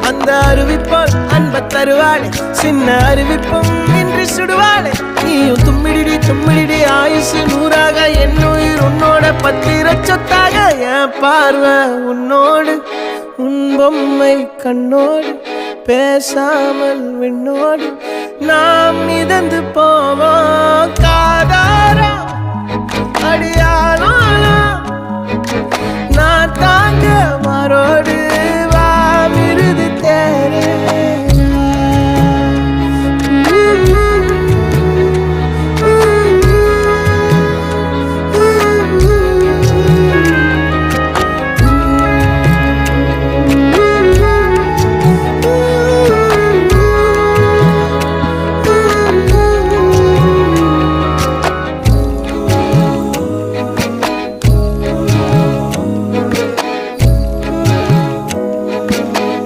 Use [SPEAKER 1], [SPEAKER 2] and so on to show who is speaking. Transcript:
[SPEAKER 1] அந்த அறிவிப்பால் அன்ப தருவாளே சின்ன அறிவிப்பும் இன்றி சுடுவாளே நீயும் தும்மிடி தும்மிடி ஆயுசு நூறாக என்னுயிர் உன்னோட பத்திர சொத்தாக என் பார்வை உன்னோடு உன் பொம்மை கண்ணோடு பேசாமல் விண்ணோடு நாம் மிதந்து போவோம் காதாரா அடியாளோ நான் தாங்க மாறோடு